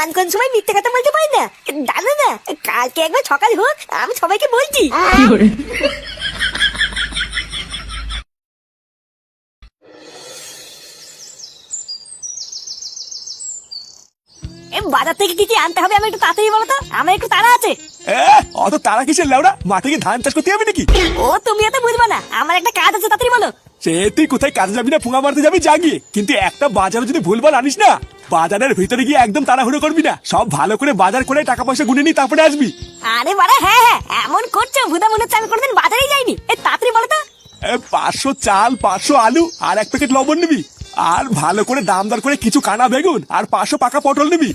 গান কোন সময় মিথ্যে কথা বলতে পারি না। জানো না, কালকে একবার সকাল হোক, আমি সবাইকে বলছি। বাজার থেকে কি কি আনতে হবে আমি একটু তাড়াতাড়ি বলো তো, আমার একটু তাড়া আছে। অত তারা কিসের লেওড়া? মাঠে গিয়ে ধান চাষ করতে যাবি নাকি? ও তুমি এত বুঝবা না, আমার একটা কাজ আছে, তাড়াতাড়ি বলো। সে তুই কোথায় কাজে যাবি না পুঙা মারতে যাবি জাগিয়ে, কিন্তু একটা বাজারে যদি ভুলভাল আনিস না, বাজারের ভিতরে গিয়ে একদম তাড়াহুড়ো করবি না। সব ভালো করে বাজার করে টাকা পয়সা গুনে নি তারপরে আসবি। আরে বাড়া, হ্যাঁ হ্যাঁ, এমন করছো ভুদা মনে হচ্ছে আমি কোনোদিন বাজারেই যাইনি। তাড়াতাড়ি বলো তো। 500 চাল, 500 আলু আর 1 প্যাকেট লবণ নিবি। আর ভালো করে দাম দর করে কিছু কানা বেগুন আর 500 পাকা পটল নিবি।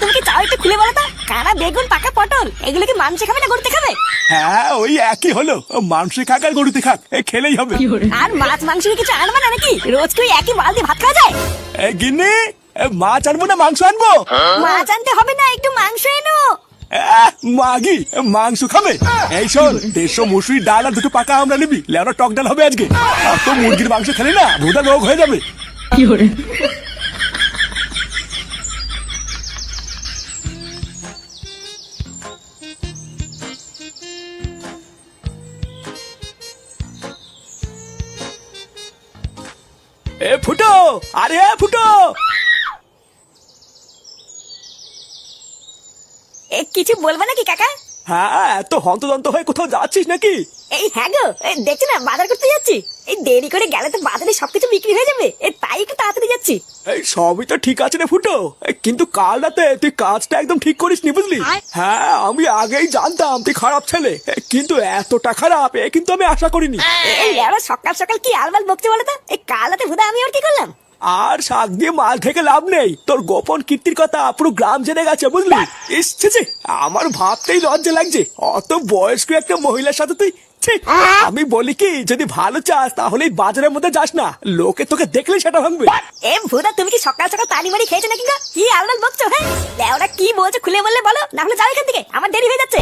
তুমি কি চাও একটু খুলে বলো তো, কানা বেগুন পাকা পটল এগুলো কি মানুষে খাবে না গরুতে খাবে? হ্যাঁ ওই একই হলো, মানুষে খাক আর গরুতে খাক, খেলেই হবে। আর মাছ মাংস কিছু আনবে না নাকি? রোজ কি একই বালতি ভাত খাওয়া যায়? গিন্নি, মাছ আনবো না মাংস আনবো? মাছ আনতে হবে না, একটু মাংস এনো। মাগি মাংস খাবে? এই শোন, 150 মুসুরি ডাল আর 2 পাকা আমরা নিবি। লেওরা টক ডাল হবে আজকে। তো মুরগির মাংস খেলে না ভোদা রোগ হয়ে যাবে। ফুটো, আরে ফুটো, কিছু বলবো নাকি কাকা? হ্যাঁ এত হন্তদন্ত হয়ে কোথাও যাচ্ছিস নাকি? এই হ্যাঁ গো, দেখছি না বাজার করতে যাচ্ছি। এই দেরি করে গেলে তো বাজারে সবকিছু বিক্রি হয়ে যাবে, তাই একটু তাড়াতাড়ি যাচ্ছি। এই সবই তো ঠিক আছে রে ফুটো, কিন্তু কাল রাতে তুই কাজটা একদম ঠিক করিস নি, বুঝলি? হ্যাঁ আমি আগেই জানতাম তুই খারাপ ছেলে, কিন্তু এতটা খারাপ কিন্তু আমি আশা করিনি। এই এরা সকাল সকাল কি আলবাল বকছে বলো তো? এই কাল রাতে ভুদা আমি আর কি করলাম? আর শাক দিয়ে মাল থেকে লাভ নেই, তোর গোপন কীর্তির কথা পুরো গ্রাম জেনে গেছে, বুঝলি? এসছে আমার ভাবতেই লজ্জা লাগছে, অত বয়স্ক একটা মহিলার সাথে তুই। আমি বলি কি, যদি ভালো চাস তাহলে এই বাজারের মধ্যে যাস না, লোকে তোকে দেখলে সেটা ভাঙবে। ভুদা তুমি কি সকাল সকাল তাড়ি মারি খেয়েছো নাকি গো? কি আলবাল বকছো? হ্যাঁ ওরা কি বলছে খুলে বললে বলো, না হলে যাও এখান থেকে, আমার দেরি হয়ে যাচ্ছে।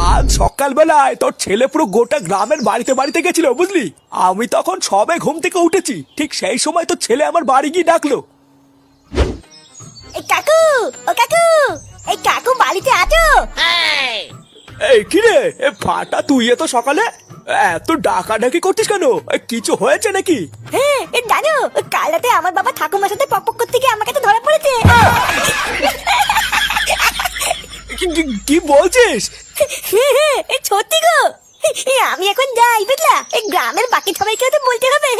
আজ সকালবেলায় তোর ছেলে পুরো গোটা গ্রামের বাড়িতে বাড়িতে গেছিল, বুঝলি? আমি তখন সবে ঘুম থেকে উঠেছি, ঠিক সেই সময় তোর ছেলে আমার বাড়ি গিয়ে ডাকলো। এই কাকু, ও কাকু, এই কাকু বাড়িতে আছো? এই কিরে ফাটা, তুই এত সকালে এত ডাকাডাকি করছিস কেন? কিছু হয়েছে নাকি? হ্যাঁ জানো, কাল রাতে আমার বাবা ঠাকুমার সাথে পক করতে গিয়ে আমার কাছে ধরা পড়েছে। কি বলছিস? সত্যি গো, আমি এখন যাই বুঝলা, এই গ্রামের বাকি সবাইকে তো বলতে হবে।